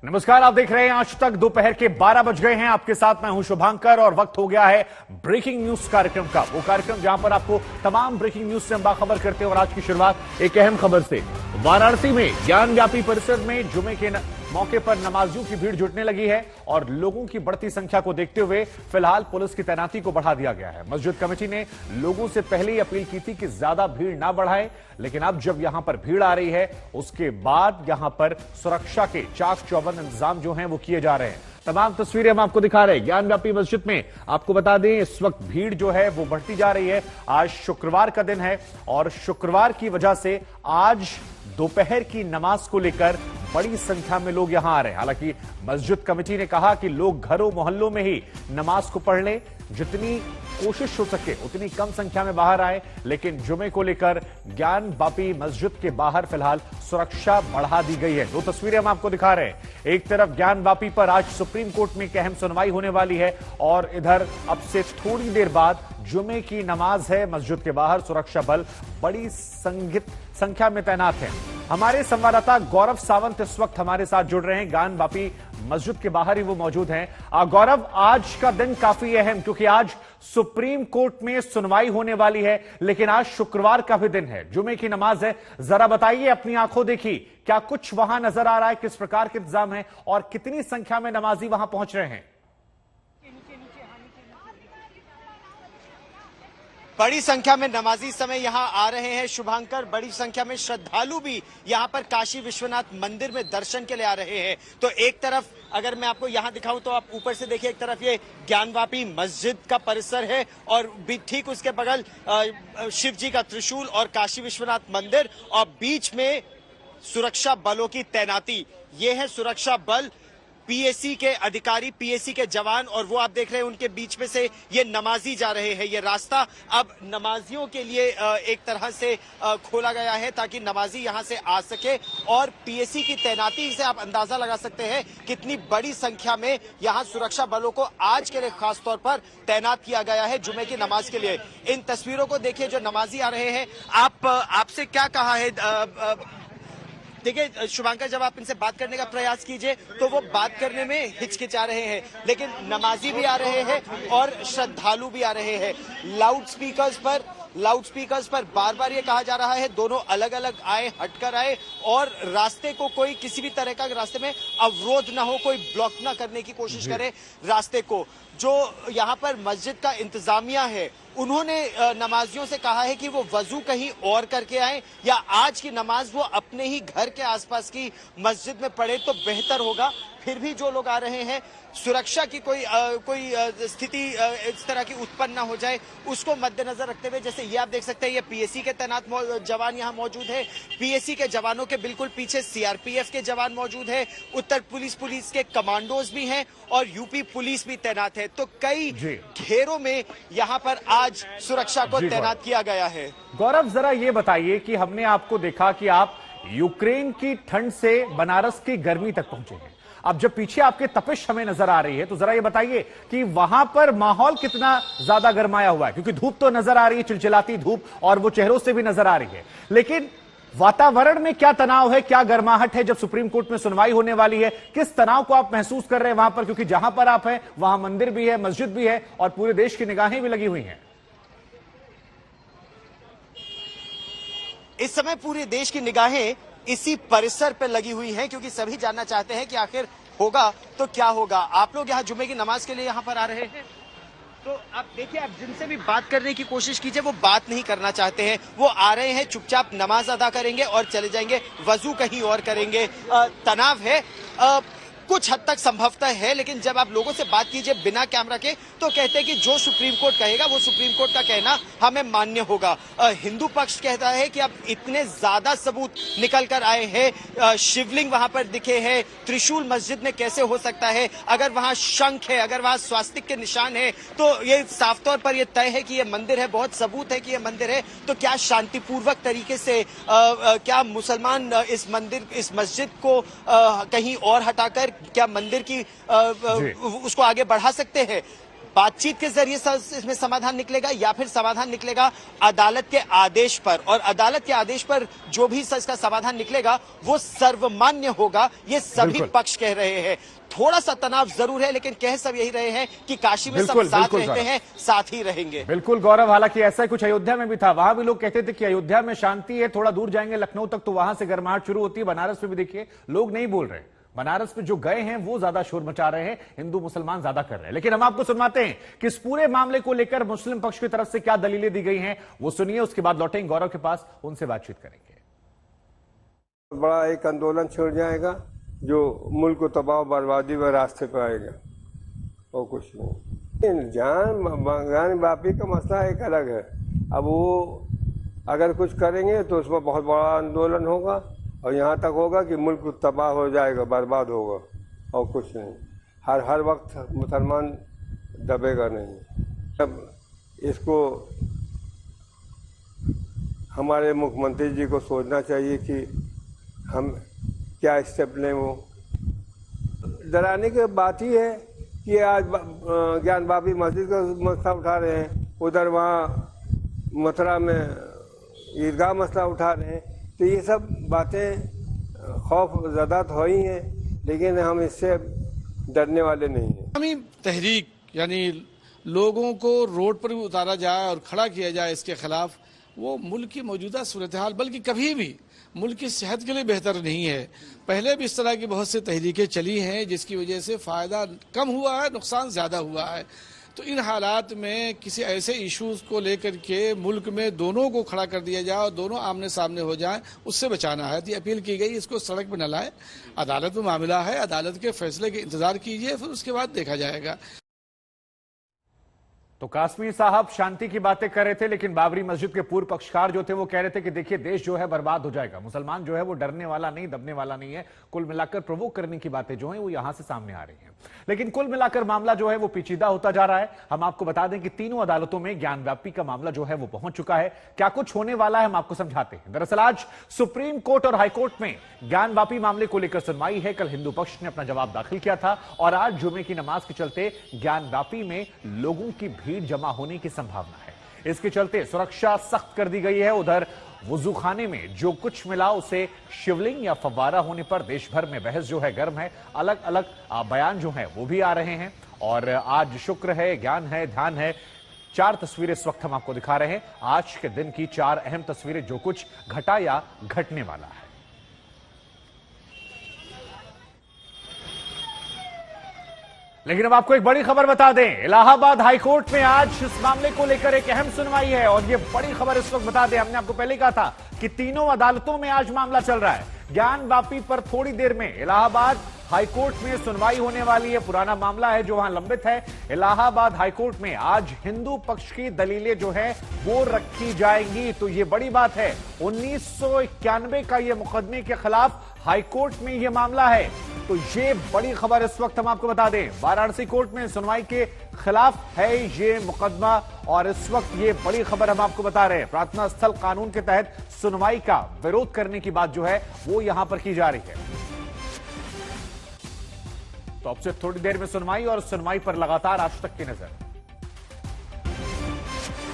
नमस्कार, आप देख रहे हैं आज तक। दोपहर के 12 बज गए हैं। आपके साथ मैं हूं शुभांकर और वक्त हो गया है ब्रेकिंग न्यूज कार्यक्रम का। वो कार्यक्रम जहां पर आपको तमाम ब्रेकिंग न्यूज से हम बाखबर करते हैं। और आज की शुरुआत एक अहम खबर से। वाराणसी में ज्ञानव्यापी परिसर में जुमे के मौके पर नमाजियों की भीड़ जुटने लगी है और लोगों की बढ़ती संख्या को देखते हुए फिलहाल पुलिस की तैनाती को बढ़ा दिया गया है। मस्जिद कमेटी ने लोगों से पहले ही अपील की थी कि ज्यादा भीड़ ना बढ़ाएं, लेकिन अब जब यहां पर भीड़ आ रही है उसके बाद यहां पर सुरक्षा के चाक चौबंद इंतजाम जो हैं वो किए जा रहे हैं। तमाम तस्वीरें हम आपको दिखा रहे हैं ज्ञानव्यापी मस्जिद में। आपको बता दें इस वक्त भीड़ जो है वो बढ़ती जा रही है। आज शुक्रवार का दिन है और शुक्रवार की वजह से आज दोपहर की नमाज को लेकर बड़ी संख्या में लोग यहां आ रहे हैं। हालांकि मस्जिद कमेटी ने कहा कि लोग घरों मोहल्लों में ही नमाज को पढ़ लें, जितनी कोशिश हो सके उतनी कम संख्या में बाहर आए, लेकिन जुमे को लेकर ज्ञानव्यापी मस्जिद के बाहर फिलहाल सुरक्षा बढ़ा दी गई है। दो तस्वीरें हम आपको दिखा रहे हैं। एक तरफ ज्ञानव्यापी पर आज सुप्रीम कोर्ट में एक अहम सुनवाई होने वाली है और इधर अब से थोड़ी देर बाद जुमे की नमाज है। मस्जिद के बाहर सुरक्षा बल बड़ी संख्या में तैनात है। हमारे संवाददाता गौरव सावंत इस वक्त हमारे साथ जुड़ रहे हैं। ज्ञानव्यापी मस्जिद के बाहर ही वो मौजूद हैं। गौरव, आज का दिन काफी अहम क्योंकि आज सुप्रीम कोर्ट में सुनवाई होने वाली है, लेकिन आज शुक्रवार का भी दिन है, जुमे की नमाज है। जरा बताइए, अपनी आंखों देखी, क्या कुछ वहां नजर आ रहा है? किस प्रकार के इंतजाम है और कितनी संख्या में नमाजी वहां पहुंच रहे हैं? बड़ी संख्या में नमाजी समय यहां आ रहे हैं शुभांकर। बड़ी संख्या में श्रद्धालु भी यहां पर काशी विश्वनाथ मंदिर में दर्शन के लिए आ रहे हैं। तो एक तरफ अगर मैं आपको यहां दिखाऊं तो आप ऊपर से देखिए, एक तरफ ये ज्ञानव्यापी मस्जिद का परिसर है और ठीक उसके बगल शिव जी का त्रिशूल और काशी विश्वनाथ मंदिर और बीच में सुरक्षा बलों की तैनाती। ये है सुरक्षा बल, पीएसी के अधिकारी, पीएसी के जवान, और वो आप देख रहे हैं उनके बीच में से ये नमाजी जा रहे हैं। ये रास्ता अब नमाजियों के लिए एक तरह से खोला गया है ताकि नमाजी यहां से आ सके। और पीएसी की तैनाती से आप अंदाजा लगा सकते हैं कितनी बड़ी संख्या में यहां सुरक्षा बलों को आज के लिए खास तौर पर तैनात किया गया है जुमे की नमाज के लिए। इन तस्वीरों को देखिए, जो नमाजी आ रहे हैं। आपसे क्या कहा है? देखिए शुभांकर, जब आप इनसे बात करने का प्रयास कीजिए तो वो बात करने में हिचकिचा रहे हैं, लेकिन नमाजी भी आ रहे हैं और श्रद्धालु भी आ रहे हैं। लाउड स्पीकर्स पर बार बार ये कहा जा रहा है दोनों अलग अलग आए, हटकर आए और रास्ते को कोई किसी भी तरह का रास्ते में अवरोध ना हो, कोई ब्लॉक ना करने की कोशिश करे रास्ते को। जो यहाँ पर मस्जिद का इंतजामिया है उन्होंने नमाजियों से कहा है कि वो वजू कहीं और करके आए या आज की नमाज वो अपने ही घर के आसपास की मस्जिद में पढ़े तो बेहतर होगा। फिर भी जो लोग आ रहे हैं, सुरक्षा की कोई स्थिति इस तरह की उत्पन्न ना हो जाए उसको मद्देनजर रखते हुए, जैसे ये आप देख सकते हैं ये पीएसी के तैनात जवान यहाँ मौजूद है। पीएसी के जवानों के बिल्कुल पीछे सीआरपीएफ के जवान मौजूद है, उत्तर पुलिस के कमांडोज भी हैं और यूपी पुलिस भी तैनात है। तो कई घेरों में यहाँ पर आज सुरक्षा को तैनात किया गया है। गौरव, जरा ये बताइए कि हमने आपको देखा कि आप यूक्रेन की ठंड से बनारस की गर्मी तक पहुंचे हैं। अब जब पीछे आपके तपिश हमें नजर आ रही है तो जरा ये बताइए कि वहां पर माहौल कितना ज्यादा गर्माया हुआ है, क्योंकि धूप तो नजर आ रही है, चिलचिलाती धूप, और वो चेहरों से भी नजर आ रही है, लेकिन वातावरण में क्या तनाव है, क्या गर्माहट है? जब सुप्रीम कोर्ट में सुनवाई होने वाली है, किस तनाव को आप महसूस कर रहे हैं वहां पर? क्योंकि जहां पर आप हैं वहां मंदिर भी है, मस्जिद भी है और पूरे देश की निगाहें भी लगी हुई हैं। इस समय पूरे देश की निगाहें इसी परिसर पर लगी हुई हैं क्योंकि सभी जानना चाहते हैं कि आखिर होगा तो क्या होगा। आप लोग यहाँ जुमे की नमाज के लिए यहाँ पर आ रहे हैं, तो आप देखिए, आप जिनसे भी बात करने की कोशिश कीजिए वो बात नहीं करना चाहते हैं। वो आ रहे हैं, चुपचाप नमाज अदा करेंगे और चले जाएंगे, वजू कहीं और करेंगे। तनाव है कुछ हद तक संभवतः है, लेकिन जब आप लोगों से बात कीजिए बिना कैमरा के तो कहते हैं कि जो सुप्रीम कोर्ट कहेगा वो सुप्रीम कोर्ट का कहना हमें मान्य होगा। हिंदू पक्ष कहता है कि अब इतने ज्यादा सबूत निकल कर आए हैं, शिवलिंग वहां पर दिखे हैं, त्रिशूल मस्जिद में कैसे हो सकता है, अगर वहां शंख है, अगर वहां स्वास्तिक के निशान है, तो ये साफ तौर पर यह तय है कि यह मंदिर है, बहुत सबूत है कि यह मंदिर है। तो क्या शांतिपूर्वक तरीके से क्या मुसलमान इस मस्जिद को कहीं और हटाकर क्या मंदिर की उसको आगे बढ़ा सकते हैं? बातचीत के जरिए इसमें समाधान निकलेगा या फिर समाधान निकलेगा अदालत के आदेश पर, और अदालत के आदेश पर जो भी इसका समाधान निकलेगा वो सर्वमान्य होगा, ये सभी पक्ष कह रहे हैं। थोड़ा सा तनाव जरूर है, लेकिन कह सब यही रहे हैं कि काशी में सब साथ रहते हैं, साथ ही रहेंगे। बिल्कुल गौरव, हालांकि ऐसा कुछ अयोध्या में भी था, वहां भी लोग कहते थे कि अयोध्या में शांति है, थोड़ा दूर जाएंगे लखनऊ तक तो वहां से गर्माहट शुरू होती है। बनारस में भी देखिए लोग नहीं बोल रहे, बनारस में जो गए हैं वो ज्यादा शोर मचा रहे हैं, हिंदू मुसलमान ज्यादा कर रहे हैं। लेकिन हम आपको सुनवाते हैं कि इस पूरे मामले को लेकर मुस्लिम पक्ष की तरफ से क्या दलीलें दी गई हैं, वो सुनिए। उसके बाद लौटेंगे गौरव के पास, उनसे बातचीत करेंगे। बड़ा एक आंदोलन छिड़ जाएगा जो मुल्क को तबाह बर्बादी व रास्ते पर आएगा, और कुछ नहीं। जान बापी का मसला एक अलग है, अब वो अगर कुछ करेंगे तो उसमें बहुत बड़ा आंदोलन होगा, और यहाँ तक होगा कि मुल्क तबाह हो जाएगा, बर्बाद होगा, और कुछ नहीं। हर वक्त मुसलमान दबेगा नहीं। अब इसको हमारे मुख्यमंत्री जी को सोचना चाहिए कि हम क्या स्टेप लें। वो डराने की बात ही है कि आज ज्ञान बापी मस्जिद का मसला उठा रहे हैं, उधर वहाँ मथुरा में ईदगाह मसला उठा रहे हैं, तो ये सब बातें खौफ ज़्यादा तो ही हैं, लेकिन हम इससे डरने वाले नहीं हैं। इस्लामी तहरीक यानी लोगों को रोड पर भी उतारा जाए और खड़ा किया जाए इसके खिलाफ, वो मुल्क की मौजूदा सूरत हाल बल्कि कभी भी मुल्क की सेहत के लिए बेहतर नहीं है। पहले भी इस तरह की बहुत सी तहरीकें चली हैं जिसकी वजह से फ़ायदा कम हुआ है, नुकसान ज़्यादा हुआ है। तो इन हालात में किसी ऐसे इश्यूज़ को लेकर के मुल्क में दोनों को खड़ा कर दिया जाए और दोनों आमने सामने हो जाएं, उससे बचाना है। तो ये अपील की गई, इसको सड़क पर न लाएं, अदालत में मामला है, अदालत के फैसले के इंतज़ार कीजिए, फिर उसके बाद देखा जाएगा। तो कासमी साहब शांति की बातें कर रहे थे, लेकिन बाबरी मस्जिद के पूर्व पक्षकार जो थे वो कह रहे थे कि देखिए देश जो है बर्बाद हो जाएगा, मुसलमान जो है वो डरने वाला नहीं, दबने वाला नहीं है। कुल मिलाकर प्रोवोक करने की बातें जो है वो यहां से सामने आ रही हैं। लेकिन कुल मिलाकर मामला जो है वो पेचीदा होता जा रहा है। हम आपको बता दें कि तीनों अदालतों में ज्ञानव्यापी का मामला जो है वो पहुंच चुका है। क्या कुछ होने वाला है हम आपको समझाते हैं। दरअसल आज सुप्रीम कोर्ट और हाईकोर्ट में ज्ञानव्यापी मामले को लेकर सुनवाई है। कल हिंदू पक्ष ने अपना जवाब दाखिल किया था और आज जुमे की नमाज के चलते ज्ञानव्यापी में लोगों की भीड़ जमा होने की संभावना है। इसके चलते सुरक्षा सख्त कर दी गई है। उधर वुजूखाने में जो कुछ मिला उसे शिवलिंग या फव्वारा होने पर देश भर में बहस जो है गर्म है। अलग अलग बयान जो है वो भी आ रहे हैं। और आज शुक्र है, ज्ञान है, ध्यान है। 4 तस्वीरें इस वक्त हम आपको दिखा रहे हैं। आज के दिन की 4 अहम तस्वीरें, जो कुछ घटा या घटने वाला है। लेकिन अब आपको एक बड़ी खबर बता दें, इलाहाबाद हाईकोर्ट में आज इस मामले को लेकर एक अहम सुनवाई है। और ये बड़ी खबर इस वक्त बता दें, हमने आपको पहले कहा था कि तीनों अदालतों में आज मामला चल रहा है। ज्ञानव्यापी पर थोड़ी देर में इलाहाबाद हाईकोर्ट में सुनवाई होने वाली है। पुराना मामला है जो वहां लंबित है। इलाहाबाद हाईकोर्ट में आज हिंदू पक्ष की दलीलें जो है वो रखी जाएंगी। तो ये बड़ी बात है। 1991 का ये मुकदमे के खिलाफ हाईकोर्ट में ये मामला है। तो ये बड़ी खबर इस वक्त हम आपको बता दें, वाराणसी कोर्ट में सुनवाई के खिलाफ है ये मुकदमा। और इस वक्त ये बड़ी खबर हम आपको बता रहे हैं, प्रार्थना स्थल कानून के तहत सुनवाई का विरोध करने की बात जो है वो यहां पर की जा रही है। तो अब से थोड़ी देर में सुनवाई, और सुनवाई पर लगातार आज तक की नजर।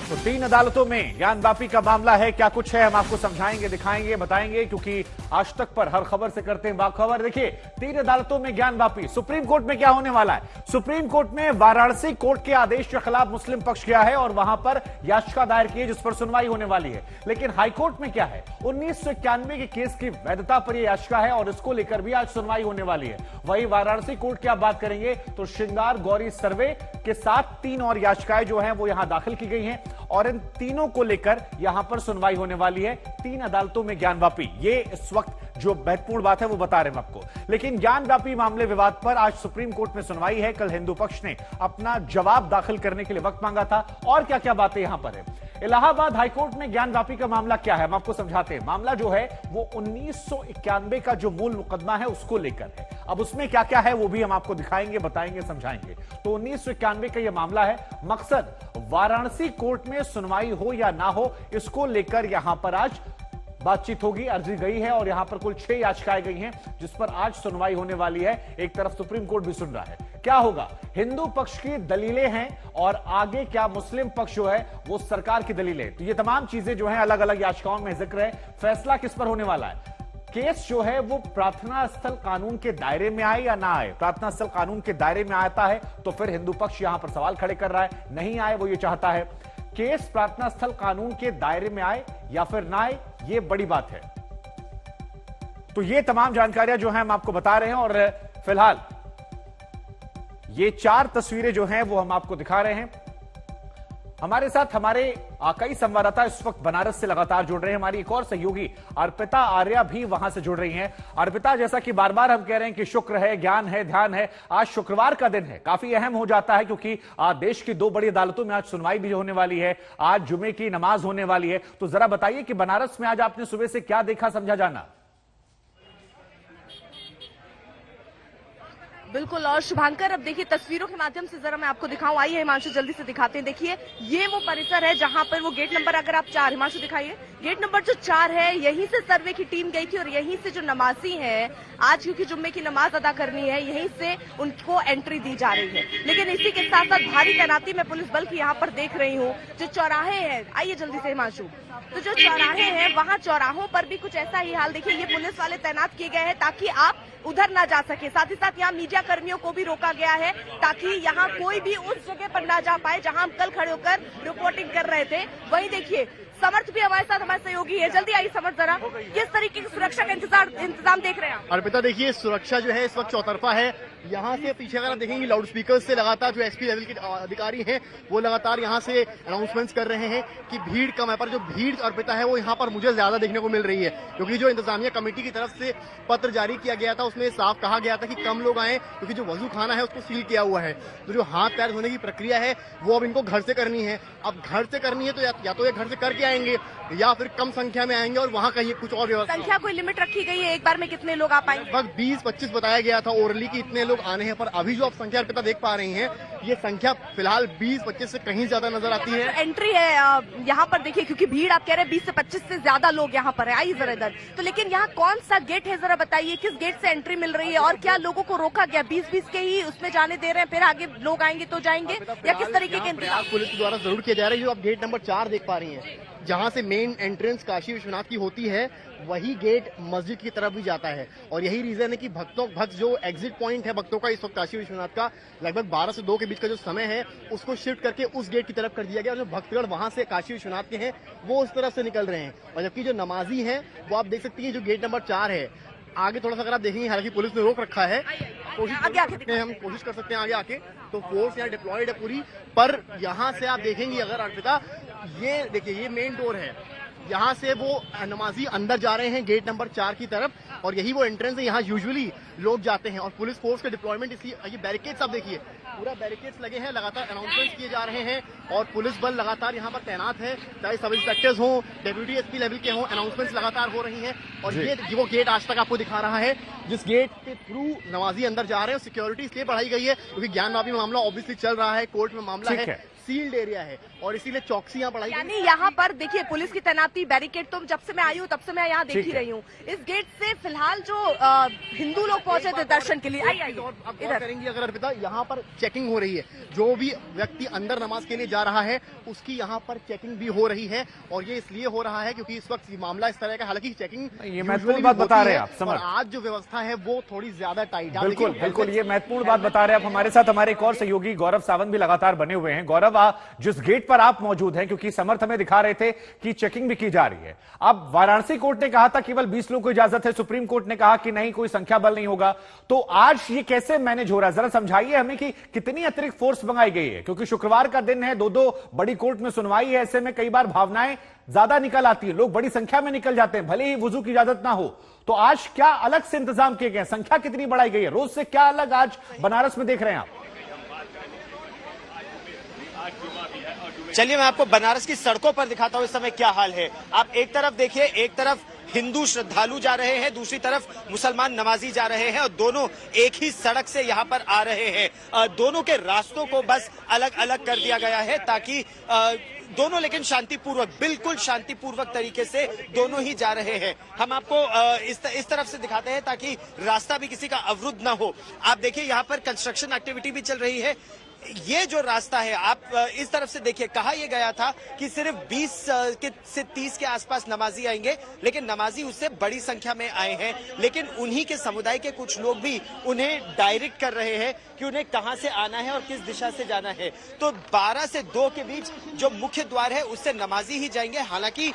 तो 3 अदालतों में ज्ञानव्यापी का मामला है। क्या कुछ है हम आपको समझाएंगे, दिखाएंगे, बताएंगे, क्योंकि आज तक पर हर खबर से करते हैं बाखबर। देखिए 3 अदालतों में ज्ञानव्यापी। सुप्रीम कोर्ट में क्या होने वाला है? सुप्रीम कोर्ट में वाराणसी कोर्ट के आदेश के खिलाफ मुस्लिम पक्ष गया है और वहां पर याचिका दायर की है जिस पर सुनवाई होने वाली है। लेकिन हाईकोर्ट में क्या है? 1991 के केस की वैधता पर यह याचिका है और इसको लेकर भी आज सुनवाई होने वाली है। वहीं वाराणसी कोर्ट की आप बात करेंगे तो श्रृंगार गौरी सर्वे के साथ 3 और याचिकाएं जो हैं वो यहां दाखिल की गई हैं और इन तीनों को लेकर यहां पर सुनवाई होने वाली है। 3 अदालतों में ज्ञानव्यापी, ये इस वक्त जो महत्वपूर्ण बात है वो बता रहे हैं आपको। लेकिन ज्ञानव्यापी मामले विवाद पर आज सुप्रीम कोर्ट में सुनवाई है। कल हिंदू पक्ष ने अपना जवाब दाखिल करने के लिए वक्त मांगा था। और क्या क्या बातें यहां पर है? इलाहाबाद हाईकोर्ट में ज्ञानव्यापी का मामला क्या है हम आपको समझाते हैं। मामला जो है वो 1991 का जो मूल मुकदमा है उसको लेकर है। अब उसमें क्या क्या है वो भी हम आपको दिखाएंगे, बताएंगे, समझाएंगे। तो 1991 का यह मामला है। मकसद वाराणसी कोर्ट में सुनवाई हो या ना हो, इसको लेकर यहां पर आज बातचीत होगी, अर्जी गई है और यहां पर कुल 6 याचिकाएं गई हैं जिस पर आज सुनवाई होने वाली है। एक तरफ सुप्रीम कोर्ट भी सुन रहा है। क्या होगा, हिंदू पक्ष की दलीलें हैं और आगे क्या मुस्लिम पक्ष जो है वो सरकार की दलीलें। तो ये तमाम चीजें जो है अलग अलग याचिकाओं में जिक्र है। फैसला किस पर होने वाला है, केस जो है वो प्रार्थना स्थल कानून के दायरे में आए या ना आए। प्रार्थना स्थल कानून के दायरे में आता है तो फिर हिंदू पक्ष यहां पर सवाल खड़े कर रहा है, नहीं आए वो ये चाहता है केस प्रार्थना स्थल कानून के दायरे में आए या फिर ना आए, ये बड़ी बात है। तो ये तमाम जानकारियां जो है हम आपको बता रहे हैं और फिलहाल ये 4 तस्वीरें जो हैं वो हम आपको दिखा रहे हैं। हमारे साथ हमारे कई संवाददाता इस वक्त बनारस से लगातार जुड़ रहे हैं। हमारी एक और सहयोगी अर्पिता आर्या भी वहां से जुड़ रही हैं। अर्पिता, जैसा कि बार बार हम कह रहे हैं कि शुक्र है, ज्ञान है, ध्यान है, आज शुक्रवार का दिन है, काफी अहम हो जाता है क्योंकि देश की 2 बड़ी अदालतों में आज सुनवाई भी होने वाली है, आज जुमे की नमाज होने वाली है। तो जरा बताइए कि बनारस में आज आपने सुबह से क्या देखा, समझा, जाना। बिल्कुल, और शुभांकर अब देखिए तस्वीरों के माध्यम से जरा मैं आपको दिखाऊं, आइए हिमांशु जल्दी से दिखाते हैं। देखिए ये वो परिसर है जहां पर वो गेट नंबर, अगर आप 4 हिमांशु दिखाइए, गेट नंबर जो 4 है, यहीं से सर्वे की टीम गई थी और यहीं से जो नमाजी हैं आज क्योंकि जुम्मे की नमाज अदा करनी है, यहीं से उनको एंट्री दी जा रही है। लेकिन इसी के साथ साथ भारी तैनाती में पुलिस बल की यहाँ पर देख रही हूँ। जो चौराहे हैं, आइए जल्दी से हिमांशु, तो जो चौराहे हैं वहाँ चौराहों पर भी कुछ ऐसा ही हाल। देखिए ये पुलिस वाले तैनात किए गए हैं ताकि आप उधर ना जा सके। साथ ही साथ यहाँ मीडिया कर्मियों को भी रोका गया है ताकि यहाँ कोई भी उस जगह पर ना जा पाए जहाँ हम कल खड़े होकर रिपोर्टिंग कर रहे थे। वहीं देखिए समर्थ भी हमारे साथ, हमारे सहयोगी है। जल्दी आइए समर्थ, जरा किस तरीके की सुरक्षा का इंतजाम देख रहे हैं आप? अर्पिता, देखिए सुरक्षा जो है इस वक्त चौतरफा है। यहाँ से पीछे अगर आप देखेंगे लाउड स्पीकर से लगातार जो एसपी लेवल के अधिकारी हैं वो लगातार यहाँ से अनाउंसमेंट्स कर रहे हैं कि भीड़ कम है। पर जो भीड़ अर्पिता है वो यहाँ पर मुझे ज्यादा देखने को मिल रही है क्योंकि जो इंतजामिया कमेटी की तरफ से पत्र जारी किया गया था उसमें साफ कहा गया था कि कम लोग आए क्योंकि जो वजू खाना है उसको सील किया हुआ है। तो जो हाथ पैर धोने की प्रक्रिया है वो अब इनको घर से करनी है। अब घर से करनी है तो या तो ये घर से करके आएंगे या फिर कम संख्या में आएंगे और वहाँ कहीं कुछ और व्यवस्था। संख्या कोई लिमिट रखी गई है एक बार में कितने लोग आ पाएंगे? लगभग 20-25 बताया गया था ओरली की इतने लोग आने हैं, पर अभी जो आप संख्या अर्पिता देख पा रही हैं ये संख्या फिलहाल 20-25 से कहीं ज्यादा नजर आती है। एंट्री है यहाँ पर देखिए, क्योंकि भीड़ आप कह रहे हैं 20 से 25 से ज्यादा लोग यहाँ पर है। आइए जरा इधर, तो लेकिन यहाँ कौन सा गेट है जरा बताइए, किस गेट से एंट्री मिल रही है और क्या लोगों को रोका गया? 20-20 के ही उसमें जाने दे रहे हैं, फिर आगे लोग आएंगे तो जाएंगे या किस तरीके के इंतजाम पुलिस के द्वारा जरूर किया जा रहा है? जो आप गेट नंबर 4 देख पा रही हैं जहां से मेन एंट्रेंस काशी विश्वनाथ की होती है वही गेट मस्जिद की तरफ भी जाता है और यही रीजन है कि भक्त जो एग्जिट पॉइंट है भक्तों का इस वक्त काशी विश्वनाथ का लगभग 12 से 2 के बीच का जो समय है उसको शिफ्ट करके उस गेट की तरफ कर दिया गया और जो भक्तगण वहां से काशी विश्वनाथ के हैं वो उस तरफ से निकल रहे हैं। और जबकि जो नमाजी हैं वो आप देख सकती हैं जो गेट नंबर 4 है आगे थोड़ा सा अगर आप देखेंगे, हालांकि पुलिस ने रोक रखा है, हम कोशिश कर सकते हैं आगे आके, तो फोर्स यहाँ डिप्लॉयड है पूरी। पर यहाँ से आप देखेंगे अगर अर्पिता, ये देखिए ये मेन डोर है, यहाँ से वो नमाजी अंदर जा रहे हैं गेट नंबर 4 की तरफ और यही वो एंट्रेंस है, यहाँ यूजुअली लोग जाते हैं। और पुलिस फोर्स का डिप्लॉयमेंट इसलिए, ये बैरिकेड्स आप देखिए पूरा बैरिकेड्स लगे हैं, लगातार अनाउंसमेंट किए जा रहे हैं और पुलिस बल लगातार यहाँ पर तैनात है, चाहे सब इंस्पेक्टर्स हों, डेप्यूटी एसपी लेवल के हों, अनाउंसमेंट्स लगातार हो रही हैं। और ये वो गेट आज तक आपको दिखा रहा है जिस गेट के थ्रू नमाजी अंदर जा रहे हैं। सिक्योरिटी इसलिए बढ़ाई गई है क्योंकि ज्ञानवापी मामला ऑब्वियसली चल रहा है, कोर्ट में मामला है, सील्ड एरिया है और इसीलिए चौकसी यहाँ बढ़ाई। यानी यहाँ पर देखिए पुलिस की तैनाती, बैरिकेड तो जब से मैं आई हूँ तब से मैं यहाँ देख ही रही हूँ। इस गेट से फिलहाल जो हिंदू लोग पहुंचे थे दर्शन के लिए, इधर करेंगी अगर अर्पिता, यहाँ पर चेकिंग हो रही है, जो भी व्यक्ति अंदर नमाज के लिए जा रहा है उसकी यहाँ पर चेकिंग भी हो रही है और ये इसलिए हो रहा है क्योंकि इस वक्त मामला इस तरह का, हालांकि चेकिंग ये महत्वपूर्ण बात बता रहे हैं आप, आज जो व्यवस्था है वो थोड़ी ज्यादा टाइट है। बिल्कुल बिल्कुल, ये महत्वपूर्ण बात बता रहे हैं आप। हमारे साथ हमारे एक और सहयोगी गौरव सावंत भी लगातार बने हुए हैं। गौरव, जिस गेट पर आप मौजूद हैं, क्योंकि समर्थ हमें दिखा रहे थे कि चेकिंग भी की जा रही है, अब वाराणसी कोर्ट ने कहा था केवल 20 लोगों को इजाजत है, सुप्रीम कोर्ट ने कहा कि नहीं कोई संख्या बल नहीं होगा, तो आज ये कैसे मैनेज हो रहा है? जरा समझाइए हमें कि कितनी अतिरिक्त फोर्स मंगाई गई है, क्योंकि शुक्रवार का दिन है, 2 बड़ी कोर्ट में सुनवाई है, ऐसे में कई बार भावनाएं ज्यादा निकल आती है, लोग बड़ी संख्या में निकल जाते हैं, भले ही वुजू की इजाजत ना हो। तो आज क्या अलग से इंतजाम किए गए, संख्या कितनी बढ़ाई गई है, रोज से क्या अलग आज बनारस में देख रहे हैं आप? चलिए मैं आपको बनारस की सड़कों पर दिखाता हूं इस समय क्या हाल है। आप एक तरफ देखिए, एक तरफ हिंदू श्रद्धालु जा रहे हैं, दूसरी तरफ मुसलमान नमाजी जा रहे हैं और दोनों एक ही सड़क से यहाँ पर आ रहे हैं। दोनों के रास्तों को बस अलग अलग कर दिया गया है ताकि दोनों लेकिन शांतिपूर्वक, बिल्कुल शांतिपूर्वक तरीके से दोनों ही जा रहे हैं। हम आपको इस तरफ से दिखाते हैं ताकि रास्ता भी किसी का अवरुद्ध ना हो। आप देखिए यहाँ पर कंस्ट्रक्शन एक्टिविटी भी चल रही है। ये जो रास्ता है, आप इस तरफ से देखिए, कहा यह गया था कि सिर्फ 20 से 30 के आसपास नमाजी आएंगे, लेकिन नमाजी उससे बड़ी संख्या में आए हैं। लेकिन उन्हीं के समुदाय के कुछ लोग भी उन्हें डायरेक्ट कर रहे हैं कि उन्हें कहां से आना है और किस दिशा से जाना है। तो 12 से 2 के बीच जो मुख्य द्वार है उससे नमाजी ही जाएंगे। हालांकि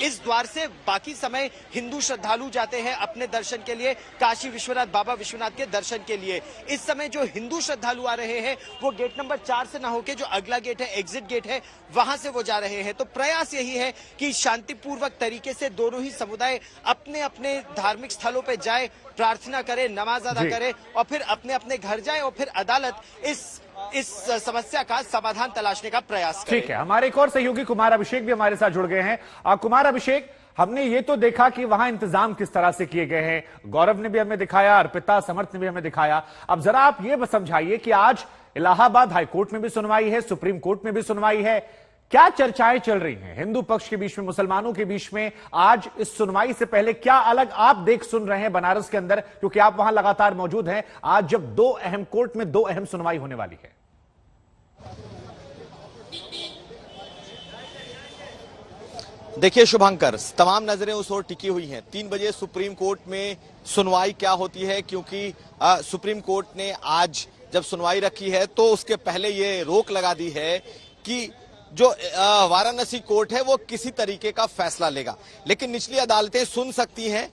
इस द्वार से बाकी समय हिंदू श्रद्धालु जाते हैं अपने दर्शन के लिए, काशी विश्वनाथ, बाबा विश्वनाथ के दर्शन के लिए। इस समय जो हिंदू श्रद्धालु आ रहे हैं वो गेट नंबर 4 से ना होके जो अगला गेट है, एग्जिट गेट है, वहां से वो जा रहे हैं। तो प्रयास यही है कि शांतिपूर्वक तरीके से दोनों ही समुदाय अपने अपने धार्मिक स्थलों पे जाए, प्रार्थना करे, नमाज अदा करे और फिर अपने अपने घर जाए और फिर अदालत इस समस्या का समाधान तलाशने का प्रयास करे। ठीक है, हमारे एक और सहयोगी कुमार अभिषेक भी हमारे साथ जुड़ गए हैं। कुमार अभिषेक, हमने ये तो देखा कि वहां इंतजाम किस तरह से किए गए हैं, गौरव ने भी हमें दिखाया, अर्पिता, समर्थ ने भी हमें दिखाया। अब जरा आप ये समझाइए कि आज इलाहाबाद हाईकोर्ट में भी सुनवाई है, सुप्रीम कोर्ट में भी सुनवाई है, क्या चर्चाएं चल रही हैं हिंदू पक्ष के बीच में, मुसलमानों के बीच में? आज इस सुनवाई से पहले क्या अलग आप देख सुन रहे हैं बनारस के अंदर, क्योंकि आप वहां लगातार मौजूद हैं, आज जब 2 अहम कोर्ट में 2 अहम सुनवाई होने वाली है? देखिए शुभंकर, तमाम नजरें उस ओर टिकी हुई हैं। 3 बजे सुप्रीम कोर्ट में सुनवाई क्या होती है, क्योंकि सुप्रीम कोर्ट ने आज जब सुनवाई रखी है तो उसके पहले ये रोक लगा दी है कि जो वाराणसी कोर्ट है वो किसी तरीके का फैसला लेगा, लेकिन निचली अदालतें सुन सकती हैं,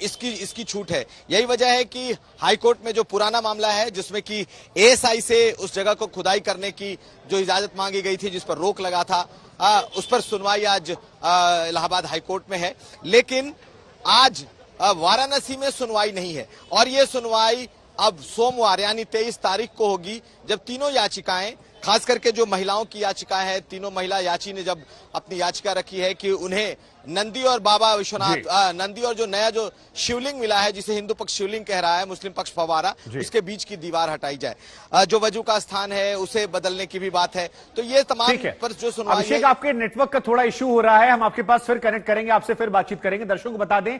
इसकी छूट है। यही वजह है कि हाई कोर्ट में जो पुराना मामला है जिसमें कि एएसआई से उस जगह को खुदाई करने की जो इजाजत मांगी गई थी, जिस पर रोक लगा था, उस पर सुनवाई आज इलाहाबाद हाई कोर्ट में है। लेकिन आज वाराणसी में सुनवाई नहीं है और ये सुनवाई अब सोमवार यानी 23 तारीख को होगी, जब तीनों याचिकाएं, खास करके जो महिलाओं की याचिका है, तीनों महिला याची ने जब अपनी याचिका रखी है कि उन्हें नंदी और बाबा विश्वनाथ, नंदी और जो नया जो शिवलिंग मिला है, जिसे हिंदू पक्ष शिवलिंग कह रहा है, मुस्लिम पक्ष फवारा, उसके बीच की दीवार हटाई जाए। जो वजू का स्थान है उसे बदलने की भी बात है। तो ये तमाम पर जो सुनवाई है। अभिषेक, आपके नेटवर्क का थोड़ा इश्यू हो रहा है, हम आपके पास फिर कनेक्ट करेंगे, आपसे फिर बातचीत करेंगे। दर्शकों को बता दें,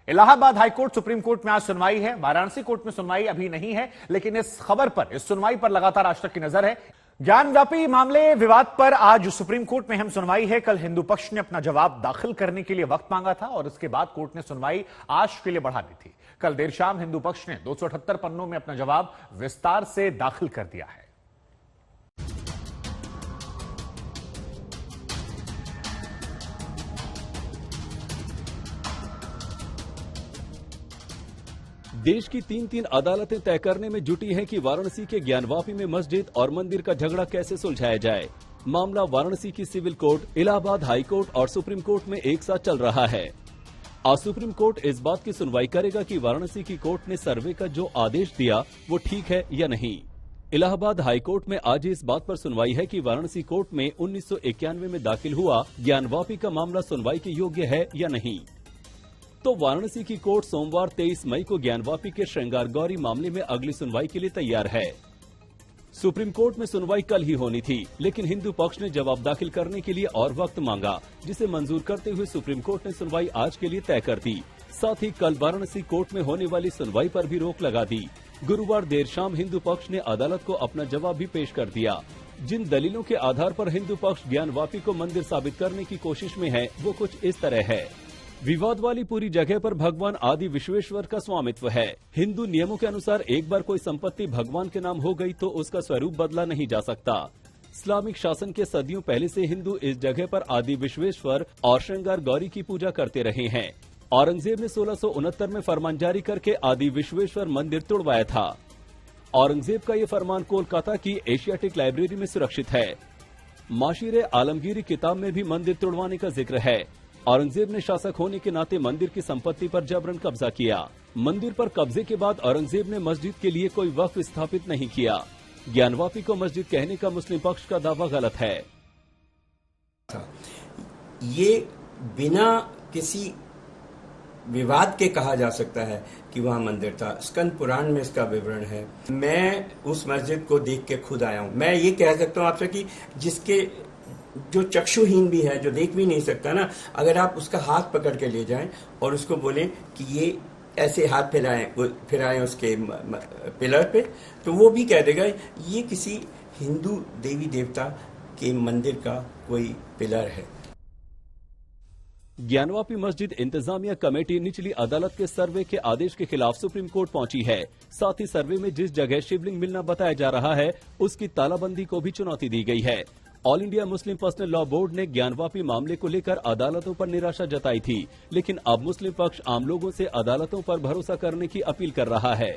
इलाहाबाद हाईकोर्ट, सुप्रीम कोर्ट में आज सुनवाई है, वाराणसी कोर्ट में सुनवाई अभी नहीं है, लेकिन इस खबर पर, इस सुनवाई पर लगातार आज तक की नजर है। ज्ञानव्यापी मामले विवाद पर आज सुप्रीम कोर्ट में अहम सुनवाई है। कल हिंदू पक्ष ने अपना जवाब दाखिल करने के लिए वक्त मांगा था और इसके बाद कोर्ट ने सुनवाई आज के लिए बढ़ा दी थी। कल देर शाम हिंदू पक्ष ने 278 पन्नों में अपना जवाब विस्तार से दाखिल कर दिया है। देश की 3 अदालतें तय करने में जुटी हैं कि वाराणसी के ज्ञानवापी में मस्जिद और मंदिर का झगड़ा कैसे सुलझाया जाए। मामला वाराणसी की civil court, Allahabad high court और सुप्रीम कोर्ट में एक साथ चल रहा है। आज सुप्रीम कोर्ट इस बात की सुनवाई करेगा कि वाराणसी की कोर्ट ने सर्वे का जो आदेश दिया वो ठीक है या नहीं। इलाहाबाद हाई कोर्ट में आज इस बात पर सुनवाई है कि वाराणसी कोर्ट में 1991 में दाखिल हुआ ज्ञानवापी का मामला सुनवाई के योग्य है या नहीं। तो वाराणसी की कोर्ट सोमवार 23 मई को ज्ञानवापी के श्रृंगार गौरी मामले में अगली सुनवाई के लिए तैयार है। सुप्रीम कोर्ट में सुनवाई कल ही होनी थी, लेकिन हिंदू पक्ष ने जवाब दाखिल करने के लिए और वक्त मांगा, जिसे मंजूर करते हुए सुप्रीम कोर्ट ने सुनवाई आज के लिए तय कर दी। साथ ही कल वाराणसी कोर्ट में होने वाली सुनवाई पर भी रोक लगा दी। गुरुवार देर शाम हिंदू पक्ष ने अदालत को अपना जवाब भी पेश कर दिया। जिन दलीलों के आधार पर हिंदू पक्ष ज्ञानवापी को मंदिर साबित करने की कोशिश में है वो कुछ इस तरह है। विवाद वाली पूरी जगह पर भगवान आदि विश्वेश्वर का स्वामित्व है। हिंदू नियमों के अनुसार एक बार कोई संपत्ति भगवान के नाम हो गई तो उसका स्वरूप बदला नहीं जा सकता। इस्लामिक शासन के सदियों पहले से हिंदू इस जगह पर आदि विश्वेश्वर और श्रृंगार गौरी की पूजा करते रहे हैं। औरंगजेब ने 1669 में फरमान जारी करके आदि विश्वेश्वर मंदिर तोड़वाया था। औरंगजेब का ये फरमान कोलकाता की एशियाटिक लाइब्रेरी में सुरक्षित है। माशीरे आलमगीरी किताब में भी मंदिर तोड़वाने का जिक्र है। औरंगजेब ने शासक होने के नाते मंदिर की संपत्ति पर जबरन कब्जा किया। मंदिर पर कब्जे के बाद औरंगजेब ने मस्जिद के लिए कोई वक्फ स्थापित नहीं किया। ज्ञानवापी को मस्जिद कहने का मुस्लिम पक्ष का दावा गलत है। ये बिना किसी विवाद के कहा जा सकता है कि वहाँ मंदिर था। स्कंद पुराण में इसका विवरण है। मैं उस मस्जिद को देख के खुद आया हूँ। मैं ये कह सकता हूँ आपसे कि जिसके जो चक्षुहीन भी है, जो देख भी नहीं सकता ना, अगर आप उसका हाथ पकड़ के ले जाएं और उसको बोलें कि ये ऐसे हाथ फिराएं उसके पिलर पे, तो वो भी कह देगा ये किसी हिंदू देवी देवता के मंदिर का कोई पिलर है। ज्ञानवापी मस्जिद इंतजामिया कमेटी निचली अदालत के सर्वे के आदेश के खिलाफ सुप्रीम कोर्ट पहुंची है। साथ ही सर्वे में जिस जगह शिवलिंग मिलना बताया जा रहा है उसकी तालाबंदी को भी चुनौती दी गई है। All India Muslim personal law board ने ज्ञानवापी मामले को लेकर अदालतों पर निराशा जताई थी, लेकिन अब मुस्लिम पक्ष आम लोगों से अदालतों पर भरोसा करने की अपील कर रहा है।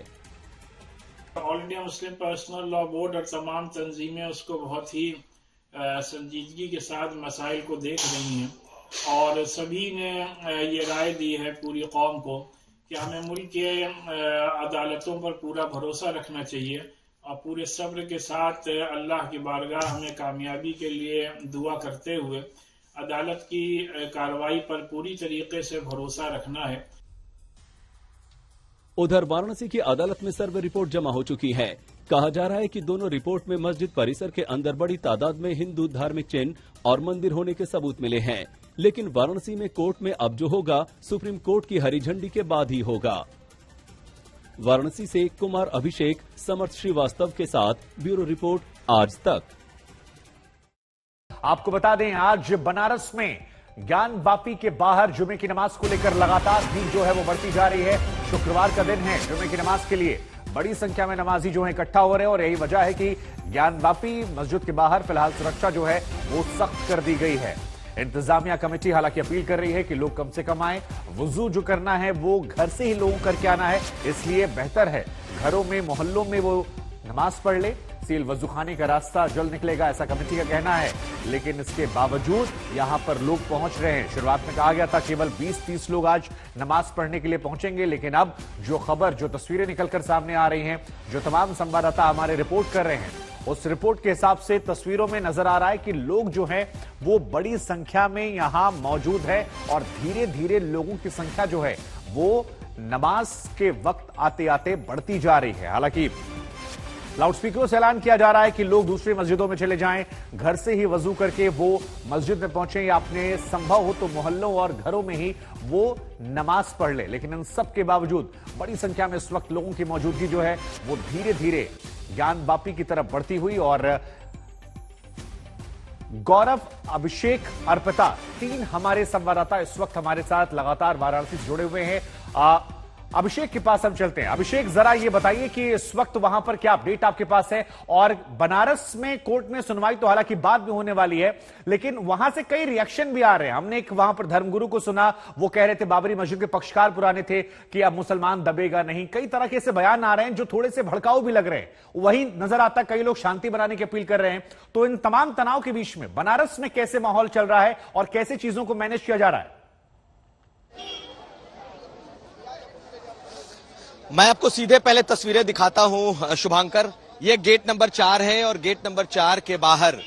All India Muslim personal law board और तमाम तंजीमें उसको बहुत ही संजीदगी के साथ मसाइल को देख रही हैं और सभी ने ये राय दी है पूरी कौम को कि हमें मुल्क के अदालतों पर पूरा भरोसा रखना चाहिए और पूरे सब्र के साथ अल्लाह की बारगाह हमें कामयाबी के लिए दुआ करते हुए अदालत की कार्रवाई पर पूरी तरीके से भरोसा रखना है। उधर वाराणसी की अदालत में सर्वे रिपोर्ट जमा हो चुकी है। कहा जा रहा है कि दोनों रिपोर्ट में मस्जिद परिसर के अंदर बड़ी तादाद में हिंदू धार्मिक चिन्ह और मंदिर होने के सबूत मिले हैं, लेकिन वाराणसी में कोर्ट में अब जो होगा सुप्रीम कोर्ट की हरी झंडी के बाद ही होगा। वाराणसी से कुमार अभिषेक, समर्थ श्रीवास्तव के साथ ब्यूरो रिपोर्ट आज तक। आपको बता दें आज बनारस में ज्ञानवापी के बाहर जुमे की नमाज को लेकर लगातार भीड़ जो है वो बढ़ती जा रही है। शुक्रवार का दिन है, जुमे की नमाज के लिए बड़ी संख्या में नमाजी जो है इकट्ठा हो रहे हैं और यही वजह है कि ज्ञानवापी मस्जिद के बाहर फिलहाल सुरक्षा जो है वो सख्त कर दी गई है। इंतजामिया कमेटी हालांकि अपील कर रही है कि लोग कम से कम आए, वुजू जो करना है वो घर से ही लोगों करके आना है, इसलिए बेहतर है घरों में मोहल्लों में वो नमाज पढ़ ले। सील वजू खाने का रास्ता जल्द निकलेगा ऐसा कमेटी का कहना है, लेकिन इसके बावजूद यहां पर लोग पहुंच रहे हैं। शुरुआत में कहा गया था केवल 20-30 लोग आज नमाज पढ़ने के लिए पहुंचेंगे, लेकिन अब जो खबर, जो तस्वीरें निकलकर सामने आ रही हैं, जो तमाम संवाददाता हमारे रिपोर्ट कर रहे हैं, उस रिपोर्ट के हिसाब से तस्वीरों में नजर आ रहा है कि लोग जो हैं वो बड़ी संख्या में यहां मौजूद है और धीरे धीरे लोगों की संख्या जो है वो नमाज के वक्त आते आते बढ़ती जा रही है। हालांकि लाउडस्पीकरों से ऐलान किया जा रहा है कि लोग दूसरी मस्जिदों में चले जाएं, घर से ही वजू करके वो मस्जिद में पहुंचे या अपने संभव हो तो मोहल्लों और घरों में ही वो नमाज पढ़ ले। लेकिन इन सब के बावजूद बड़ी संख्या में इस वक्त लोगों की मौजूदगी जो है वो धीरे धीरे ज्ञानवापी की तरफ बढ़ती हुई और गौरव, अभिषेक, अर्पिता, 3 हमारे संवाददाता इस वक्त हमारे साथ लगातार वाराणसी से जुड़े हुए हैं। अभिषेक के पास हम चलते हैं। अभिषेक, जरा ये बताइए कि इस वक्त वहां पर क्या अपडेट आपके पास है, और बनारस में कोर्ट में सुनवाई तो हालांकि बाद में होने वाली है, लेकिन वहां से कई रिएक्शन भी आ रहे हैं। हमने एक वहां पर धर्मगुरु को सुना, वो कह रहे थे बाबरी मस्जिद के पक्षकार पुराने थे कि अब मुसलमान दबेगा नहीं। कई तरह के ऐसे बयान आ रहे हैं जो थोड़े से भड़काऊ भी लग रहे हैं। वही नजर आता कई लोग शांति बनाने की अपील कर रहे हैं। तो इन तमाम तनाव के बीच में बनारस में कैसे माहौल चल रहा है और कैसे चीजों को मैनेज किया जा रहा है? मैं आपको सीधे पहले तस्वीरें दिखाता हूं शुभांकर। ये गेट नंबर 4 है और गेट नंबर 4 के बाहर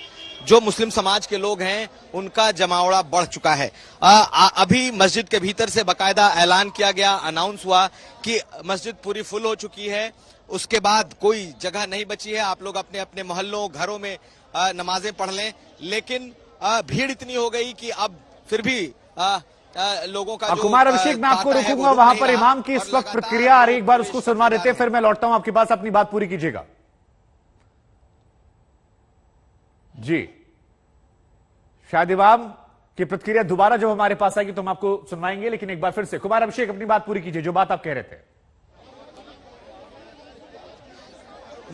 जो मुस्लिम समाज के लोग हैं उनका जमावड़ा बढ़ चुका है। अभी मस्जिद के भीतर से बाकायदा ऐलान किया गया, अनाउंस हुआ कि मस्जिद पूरी फुल हो चुकी है। उसके बाद कोई जगह नहीं बची है, आप लोग अपने अपने मोहल्लों घरों में नमाजें पढ़ लें। लेकिन भीड़ इतनी हो गई कि अब फिर भी लोगों का कुमार अभिषेक, मैं आपको रोकूंगा। वहां पर इमाम की इस वक्त प्रतिक्रिया आ रही, एक बार उसको सुनवा देते हैं, फिर मैं लौटता हूं आपके पास, अपनी बात पूरी कीजिएगा जी। शायद इमाम की प्रतिक्रिया दोबारा जब हमारे पास आएगी तो हम आपको सुनवाएंगे, लेकिन एक बार फिर से कुमार अभिषेक अपनी बात पूरी कीजिए, जो बात आप कह रहे थे।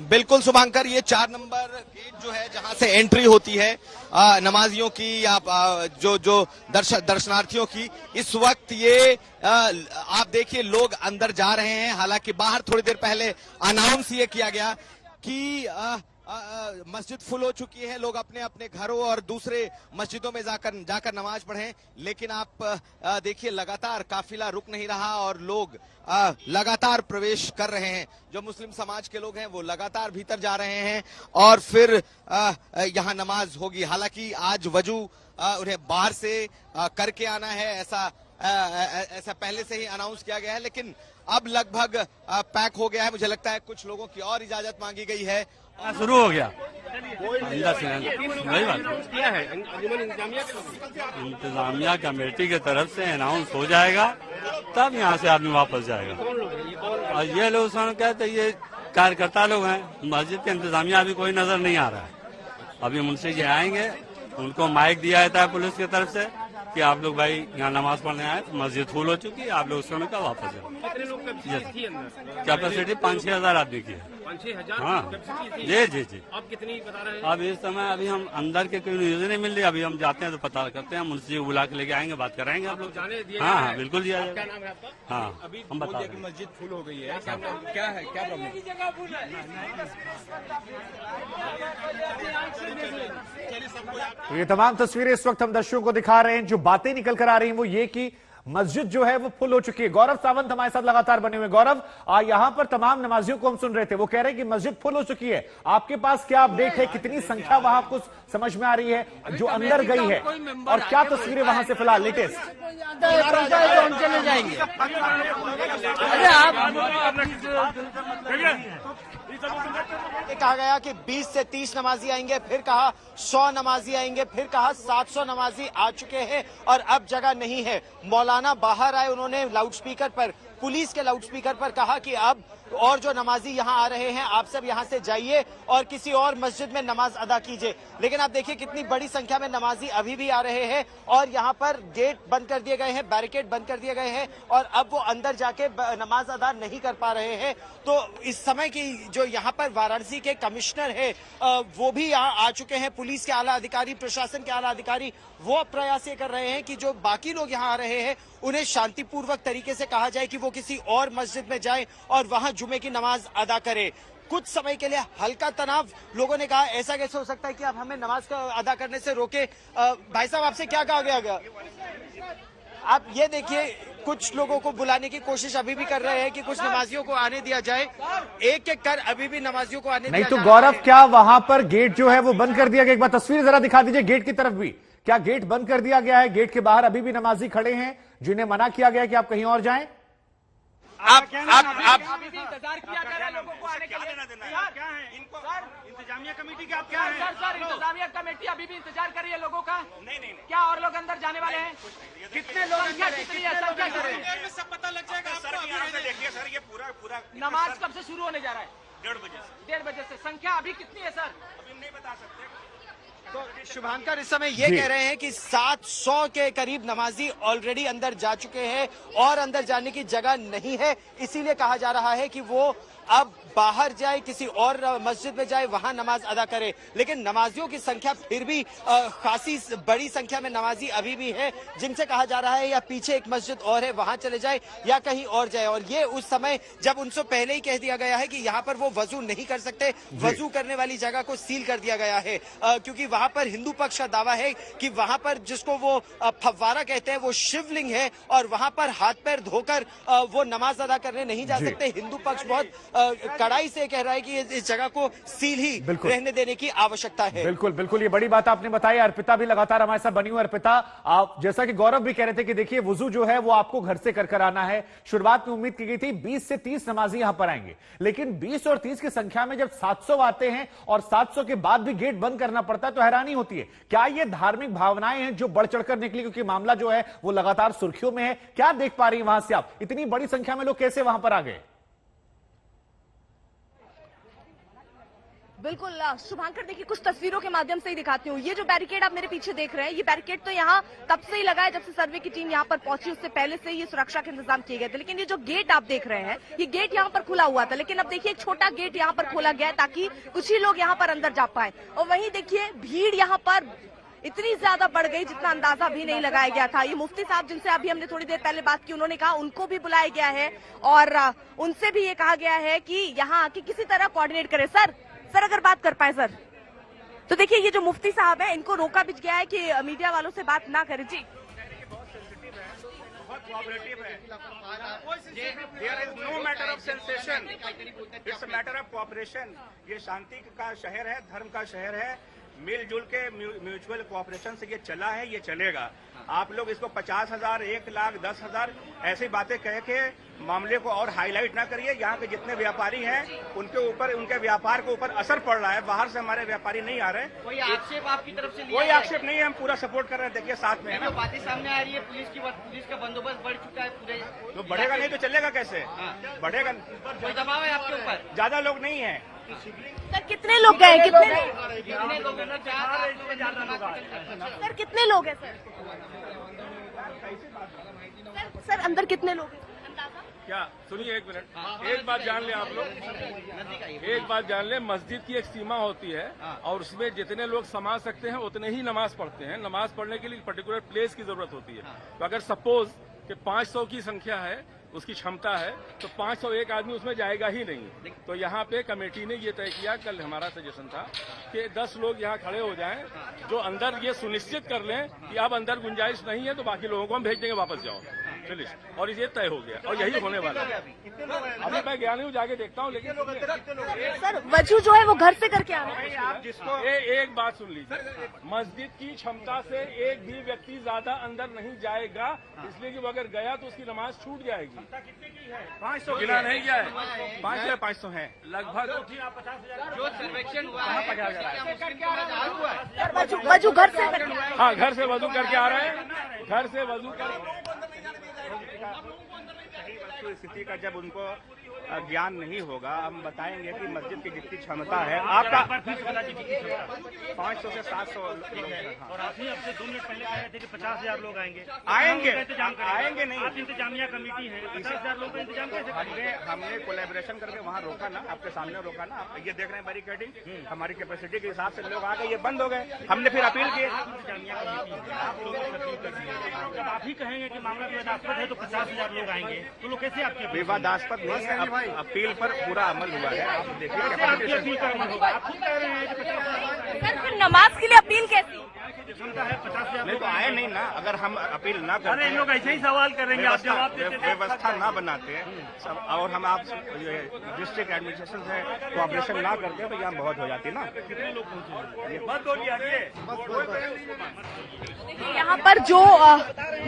बिल्कुल शुभांकर, ये 4 नंबर गेट जो है जहां से एंट्री होती है नमाजियों की या जो दर्शनार्थियों की, इस वक्त ये आप देखिए लोग अंदर जा रहे हैं। हालांकि बाहर थोड़ी देर पहले अनाउंस ये किया गया कि मस्जिद फुल हो चुकी है, लोग अपने अपने घरों और दूसरे मस्जिदों में जाकर नमाज पढ़ें। लेकिन आप देखिए लगातार काफिला रुक नहीं रहा और लोग लगातार प्रवेश कर रहे हैं। जो मुस्लिम समाज के लोग हैं वो लगातार भीतर जा रहे हैं और फिर यहाँ नमाज होगी। हालांकि आज वजू उन्हें बाहर से करके आना है, ऐसा पहले से ही अनाउंस किया गया है, लेकिन अब लगभग पैक हो गया है। मुझे लगता है कुछ लोगों की और इजाजत मांगी गई है। शुरू हो गया। अंदर से वही बात क्या है, इंतजामिया कमेटी की तरफ से अनाउंस हो जाएगा तब यहाँ से आदमी वापस जाएगा। और ये लोग कहते ये कार्यकर्ता लोग हैं, मस्जिद के इंतजामिया अभी कोई नजर नहीं आ रहा है। अभी मुंशी जी आएंगे, उनको माइक दिया जाता है पुलिस की तरफ से कि आप लोग भाई यहाँ नमाज पढ़ने आए, मस्जिद फुल हो चुकी है, आप लोग उस समय का वापस जाओ। कैपेसिटी 5-6 हजार आदमी की है। 5-6 हजार? हाँ जी जी जी। अब कितनी बता रहे हैं? अब इस समय अभी हम अंदर के कोई न्यूज नहीं मिल रही, अभी हम जाते हैं तो पता करते हैं, मुंशी जी को बुला के लेके आएंगे, बात कराएंगे आप लोग। हाँ हाँ बिल्कुल दिया जाएगा। क्या नाम है आपका? हाँ अभी हम बता रहे हैं। मस्जिद फुल हो गई है, क्या है, क्या प्रॉब्लम? तो ये तमाम तस्वीरें इस वक्त हम दर्शकों को दिखा रहे हैं। जो बातें निकल कर आ रही हैं वो ये कि मस्जिद जो है वो फुल हो चुकी है। गौरव सावंत हमारे साथ लगातार बने हुए। गौरव, यहां पर तमाम नमाजियों को हम सुन रहे थे, वो कह रहे हैं कि मस्जिद फुल हो चुकी है। आपके पास क्या अपडेट है, कितनी संख्या वहां आपको समझ में आ रही है जो अंदर गई है, और क्या तस्वीरें वहां से फिलहाल लेटेस्ट? चले जाएंगे। कहा गया कि 20 से 30 नमाजी आएंगे, फिर कहा 100 नमाजी आएंगे, फिर कहा 700 नमाजी आ चुके हैं और अब जगह नहीं है। मौलाना बाहर आए, उन्होंने लाउडस्पीकर पर, पुलिस के लाउडस्पीकर पर कहा कि अब और जो नमाजी यहाँ आ रहे हैं आप सब यहाँ से जाइए और किसी और मस्जिद में नमाज अदा कीजिए। लेकिन आप देखिए कितनी बड़ी संख्या में नमाजी अभी भी आ रहे हैं और यहाँ पर गेट बंद कर दिए गए हैं, बैरिकेड बंद कर दिए गए हैं और अब वो अंदर जाके नमाज अदा नहीं कर पा रहे हैं। तो इस समय की जो यहाँ पर वाराणसी के कमिश्नर है वो भी यहाँ आ चुके हैं, पुलिस के आला अधिकारी, प्रशासन के आला अधिकारी, वो प्रयास ये कर रहे हैं कि जो बाकी लोग यहाँ आ रहे हैं उन्हें शांतिपूर्वक तरीके से कहा जाए कि वो किसी और मस्जिद में जाएं और वहां जुमे की नमाज अदा करें। कुछ समय के लिए हल्का तनाव, लोगों ने कहा ऐसा कैसे हो सकता है कि आप हमें नमाज का अदा करने से रोके। भाई साहब आपसे क्या कहा गया? आप ये देखिए कुछ लोगों को बुलाने की कोशिश अभी भी कर रहे हैं कि कुछ नमाजियों को आने दिया जाए, एक एक कर अभी भी नमाजियों को आने नहीं दिया तो गौरव, क्या वहां पर गेट जो है वो बंद कर दिया गया? एक बार तस्वीर जरा दिखा दीजिए गेट की तरफ भी। क्या गेट बंद कर दिया गया है? गेट के बाहर अभी भी नमाजी खड़े हैं जिन्हें मना किया गया कि आप कहीं और जाएं। आप अभी भी इंतजार किया जा रहा है लोगों को आने के लिए। क्या है इनको सर, इंतजामिया कमेटी के आप क्या है? सर इंतजामिया कमेटी अभी भी इंतजार कर रही है लोगों का। नहीं क्या और लोग अंदर जाने वाले हैं? कितने लोग, संख्या कितनी है सर? क्या कर रहे हैं? सब पता लग जाएगा आपको। देखिए सर ये पूरा नमाज कब से शुरू होने जा रहा है? 1:30 बजे से। संख्या अभी कितनी है सर? अभी नहीं बता सकते। तो शुभांकर इस समय ये कह रहे हैं कि 700 के करीब नमाजी ऑलरेडी अंदर जा चुके हैं और अंदर जाने की जगह नहीं है, इसीलिए कहा जा रहा है कि वो अब बाहर जाए, किसी और मस्जिद में जाए, वहां नमाज अदा करे। लेकिन नमाजियों की संख्या फिर भी खासी बड़ी संख्या में नमाजी अभी भी है, जिनसे कहा जा रहा है या पीछे एक मस्जिद और है वहां चले जाए या कहीं और जाए। और ये उस समय जब उनसे पहले ही कह दिया गया है कि यहाँ पर वो वजू नहीं कर सकते, वजू करने वाली जगह को सील कर दिया गया है, क्योंकि वहां पर हिंदू पक्ष का दावा है कि वहां पर जिसको वो फव्वारा कहते हैं वो शिवलिंग है और वहां पर हाथ पैर धोकर वो नमाज अदा करने नहीं जा सकते। हिंदू पक्ष बहुत कड़ाई से कह रहा है कि इस जगह को सील ही रहने देने की आवश्यकता है। बिल्कुल बिल्कुल, ये बड़ी बात आपने बताई। अर्पिता भी लगातार हमारे साथ बनी हुई। अर्पिता, आप जैसा कि गौरव भी कह रहे थे कि देखिए वुजू जो है वो आपको घर से कर आना है। शुरुआत में उम्मीद की गई थी 20 से 30 नमाजी यहां पर आएंगे, लेकिन 20 और 30 की संख्या में जब 700 आते हैं और 700 के बाद भी गेट बंद करना पड़ता है तो हैरानी होती है। क्या ये धार्मिक भावनाएं हैं जो बढ़ चढ़कर निकली, क्योंकि मामला जो है वो लगातार सुर्खियों में है? क्या देख पा रही है वहां से आप? इतनी बड़ी संख्या में लोग कैसे वहां पर आ गए? बिल्कुल शुभांकर, देखिए कुछ तस्वीरों के माध्यम से ही दिखाती हूँ। ये जो बैरिकेड आप मेरे पीछे देख रहे हैं, ये बैरिकेड तो यहाँ तब से ही लगा है जब से सर्वे की टीम यहाँ पर पहुंची, उससे पहले से ये सुरक्षा के इंतजाम किए गए थे। लेकिन ये जो गेट आप देख रहे हैं, ये गेट यहाँ पर खुला हुआ था, लेकिन अब देखिए एक छोटा गेट यहाँ पर खोला गया है ताकि कुछ ही लोग यहाँ पर अंदर जा पाए। और वहीं देखिए भीड़ यहाँ पर इतनी ज्यादा बढ़ गई जितना अंदाजा भी नहीं लगाया गया था। ये मुफ्ती साहब जिनसे अभी हमने थोड़ी देर पहले बात की, उन्होंने कहा उनको भी बुलाया गया है और उनसे भी ये कहा गया है कि यहाँ आके किसी तरह कोऑर्डिनेट करे। सर अगर बात कर पाए सर, तो देखिए ये जो मुफ्ती साहब है इनको रोका भी गया है कि मीडिया वालों से बात ना करें। जी कोऑपरेटिव है, there is no matter of sensation, it's a matter of cooperation. ये शांति का शहर है, धर्म का शहर है, मिलजुल के म्यूचुअल कोऑपरेशन से ये चला है, ये चलेगा। आप लोग इसको 50,000, 1 लाख, 10,000 ऐसी बातें कह के मामले को और हाईलाइट ना करिए। यहाँ के जितने व्यापारी हैं उनके ऊपर, उनके व्यापार के ऊपर असर पड़ रहा है। बाहर से हमारे व्यापारी नहीं आ रहे। कोई आक्षेप आपकी तरफ से? कोई आक्षेप नहीं है, हम पूरा सपोर्ट कर रहे हैं। देखिए साथ में है ना, बातें सामने आ रही है, पुलिस का बंदोबस्त बढ़ चुका है पूरे। तो बढ़ेगा नहीं तो चलेगा कैसे? बढ़ेगा। कोई दबाव है आपके ऊपर? ज्यादा लोग नहीं है। सर कितने लोग गए? कितने लोग? सर कितने लोग हैं सर? सर अंदर कितने लोग हैं? क्या सुनिए एक मिनट, एक बात जान लें आप लोग, एक बात जान लें, मस्जिद की एक सीमा होती है और उसमें जितने लोग समा सकते हैं उतने ही नमाज पढ़ते हैं। नमाज पढ़ने के लिए पर्टिकुलर प्लेस की जरूरत होती है। तो अगर सपोज कि 500 की संख्या है, उसकी क्षमता है, तो 501 आदमी उसमें जाएगा ही नहीं। तो यहाँ पे कमेटी ने ये तय किया, कल हमारा सजेशन था कि 10 लोग यहाँ खड़े हो जाएं, जो अंदर ये सुनिश्चित कर लें कि अब अंदर गुंजाइश नहीं है तो बाकी लोगों को हम भेज देंगे वापस जाओ, चलिए। और ये तय हो गया और यही होने वाला है। अभी मैं गया नहीं हूँ, जाके देखता हूँ। लेकिन सर वजू जो है वो घर से करके आ रहे हैं। आप जिसको एक बात सुन लीजिए, मस्जिद की क्षमता से एक भी व्यक्ति ज्यादा अंदर नहीं जाएगा, इसलिए कि वो अगर गया तो उसकी नमाज छूट जाएगी। 500 गिना नहीं गया है, 500 है लगभग। जो सर्वेक्षण हुआ है वजू घर से? हाँ, घर से वजू करके आ रहे हैं, घर से वजू कर। स्थिति का जब उनको ज्ञान नहीं होगा, हम बताएंगे कि मस्जिद की जितनी क्षमता है आपका 500 से 700 और आपने अब से 2 मिनट पहले कह रहे थे कि 50,000 लोग आएंगे। आएंगे नहीं। आप इंतजामिया कमेटी है, 50,000 लोग का इंतजाम कैसे करेंगे? हमने कोलैबोरेशन करके वहाँ रोका ना, आपके सामने रोका ना। ये देख रहे हैं बैरिकेडिंग, हमारी कैपेसिटी के हिसाब से लोग आ गए, ये बंद हो गए। हमने फिर अपील की। जब आप ही कहेंगे कि मामला विवादास्पद है तो 50,000 लोग आएंगे, तो लोग कैसे आपके? विवादास्पद नहीं है, अपील पर पूरा अमल हुआ है। आप देखिए अपील का अमल होगा। आप खुद कह रहे हैं कि 50,000 सर नमाज के लिए अपील कैसी? क्षमता है 50,000 नहीं तो आए नहीं ना। अगर हम अपील ना करते, अरे इन लोग ऐसे ही सवाल करेंगे, आप जवाब देते। व्यवस्था ना बनाते और हम आप डिस्ट्रिक्ट एडमिनिस्ट्रेशन से कोऑपरेशन ना करते तो यहाँ बहुत हो जाती ना। कितने लोग पहुंचे? मत बोलिए। यहाँ पर जो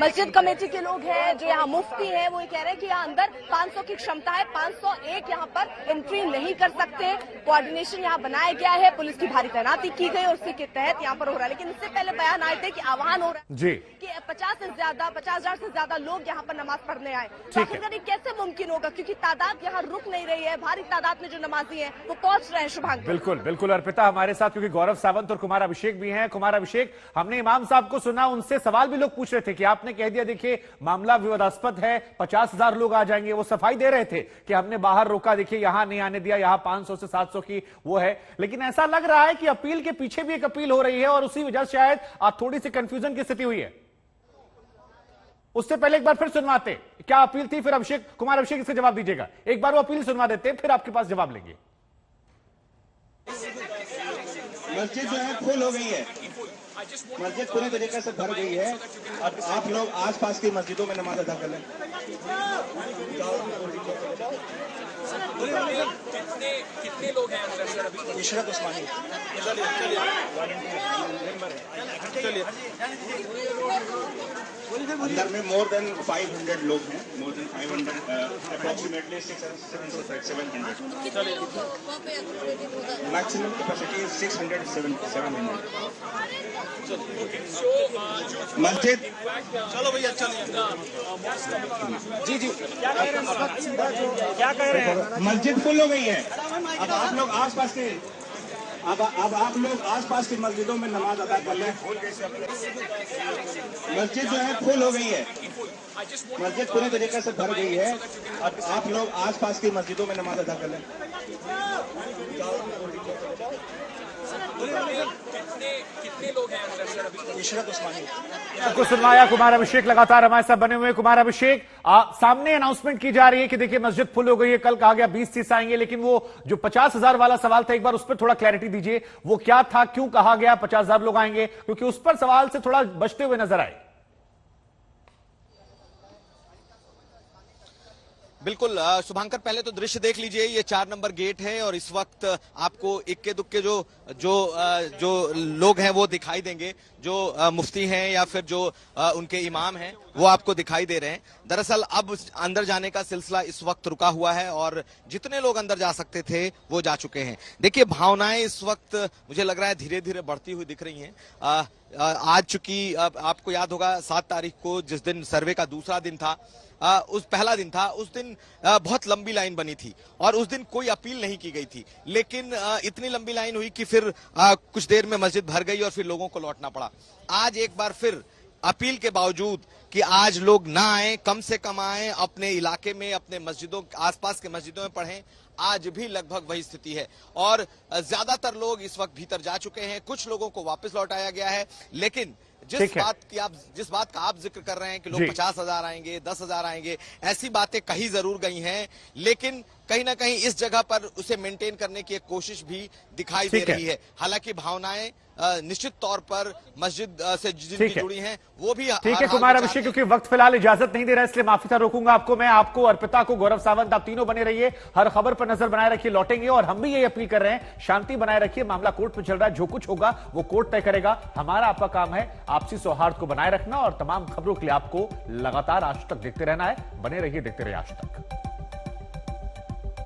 मस्जिद कमेटी के लोग हैं, जो यहाँ मुफ्ती हैं, वो ये कह रहे हैं कि यहाँ अंदर 500 की क्षमता है, 501 यहाँ पर एंट्री नहीं कर सकते। कोऑर्डिनेशन यहाँ बनाया गया है, पुलिस की भारी तैनाती की गई और उसी के तहत यहाँ पर हो रहा है। लेकिन इससे पहले बयान आए थे कि आह्वान हो रहा है जी कि 50,000 से ज्यादा लोग यहाँ पर नमाज पढ़ने आए। तो आखिरकार ये कैसे मुमकिन होगा, क्योंकि तादाद यहाँ रुक नहीं रही है, भारी तादाद में जो नमाजी हैं वो पहुंच रहे हैं। शुभांकर बिल्कुल बिल्कुल अर्पिता हमारे साथ, क्योंकि गौरव सावंत और कुमार अभिषेक भी हैं। कुमार अभिषेक, हमने इमाम साहब को सुना, उनसे सवाल भी लोग पूछ रहे थे कि आपने कह दिया देखिए मामला विवादास्पद है, 50,000 लोग आ जाएंगे। वो सफाई दे रहे थे कि हमने बाहर रोका, देखिए यहां नहीं आने दिया, यहां 500 से 700 की वो है। लेकिन ऐसा लग रहा है कि अपील के पीछे भी एक अपील हो रही है और उसी वजह से शायद थोड़ी सी कंफ्यूजन की स्थिति हुई है। उससे पहले एक बार फिर सुनवाते क्या अपील थी, फिर अभिषेक, कुमार अभिषेक इसका जवाब दीजिएगा। एक बार वो अपील सुनवा देते, फिर आपके पास जवाब लेंगे। मस्जिद जो है फुल हो गई है, मस्जिद पूरी तरीके से भर गई है। अब आप लोग आसपास की मस्जिदों में नमाज अदा कर लें। कितने लोग हैं अंदर अभी? इशरत उस्मानी चलिए अंदर में मोर देन 500 लोग हैं, more than 500 approximately 600-700 maximum capacity is 600-700 मस्जिद। चलो भैया चलिए। जी क्या कह रहे हैं? मस्जिद फुल हो गई है। अब आप लोग आसपास के अब आप लोग आसपास की मस्जिदों में नमाज अदा कर लें। मस्जिद जो है फुल हो गई है, मस्जिद पूरी तरीके से भर गई है। अब आप लोग आसपास की मस्जिदों में नमाज अदा कर लें। कितने लोग हैं अंदर अभी? इशरत उस्मानी आपको सुनवाया। कुमार अभिषेक लगातार हमारे साथ बने हुए। कुमार अभिषेक, सामने अनाउंसमेंट की जा रही है कि देखिए मस्जिद फुल हो गई है, कल कहा गया 20-30 आएंगे, लेकिन वो जो 50,000 वाला सवाल था, एक बार उस पर थोड़ा क्लैरिटी दीजिए। वो क्या था, क्यों कहा गया 50,000 लोग आएंगे, क्योंकि उस पर सवाल से थोड़ा बचते हुए नजर आए। बिल्कुल शुभांकर, पहले तो दृश्य देख लीजिए। ये 4 नंबर गेट है और इस वक्त आपको इक्के दुक्के जो लोग हैं वो दिखाई देंगे, जो मुफ्ती हैं या फिर जो उनके इमाम हैं वो आपको दिखाई दे रहे हैं। दरअसल अब अंदर जाने का सिलसिला इस वक्त रुका हुआ है और जितने लोग अंदर जा सकते थे वो जा चुके हैं। देखिए, भावनाएं इस वक्त मुझे लग रहा है धीरे धीरे बढ़ती हुई दिख रही हैं। आज चूंकि आपको याद होगा 7 तारीख को जिस दिन सर्वे का दूसरा दिन था, उस पहला दिन था, उस दिन बहुत लंबी लाइन बनी थी और उस दिन कोई अपील नहीं की गई थी, लेकिन इतनी लंबी लाइन हुई कि फिर कुछ देर में मस्जिद भर गई और फिर लोगों को लौटना पड़ा। आज एक बार फिर अपील के बावजूद कि आज लोग ना आए, कम से कम आए, अपने इलाके में अपने मस्जिदों आसपास के मस्जिदों में पढ़ें, आज भी लगभग वही स्थिति है और ज्यादातर लोग इस वक्त भीतर जा चुके हैं। कुछ लोगों को वापस लौटाया गया है, लेकिन जिस बात का आप जिक्र कर रहे हैं कि लोग 50,000 आएंगे, 10,000 आएंगे, ऐसी बातें कही जरूर गई हैं, लेकिन कहीं ना कहीं इस जगह पर उसे मेंटेन करने की एक कोशिश भी दिखाई दे रही है। हालांकि भावनाएं निश्चित तौर पर मस्जिद से जिनकी जुड़ी हैं वो भी ठीक है। कुमार अभिषेक, क्योंकि वक्त फिलहाल इजाजत नहीं दे रहा, इसलिए माफी था, रोकूंगा आपको मैं, आपको, अर्पिता को, गौरव सावंत, आप तीनों बने रहिए, हर खबर पर नजर बनाए रखिए, लौटेंगे। और हम भी यही अपील कर रहे हैं, शांति बनाए रखिए, मामला कोर्ट में चल रहा है, जो कुछ होगा वो कोर्ट तय करेगा। हमारा आपका काम है आपसी सौहार्द को बनाए रखना और तमाम खबरों के लिए आपको लगातार आज तक देखते रहना है। बने रहिए, देखते रहिए आज तक।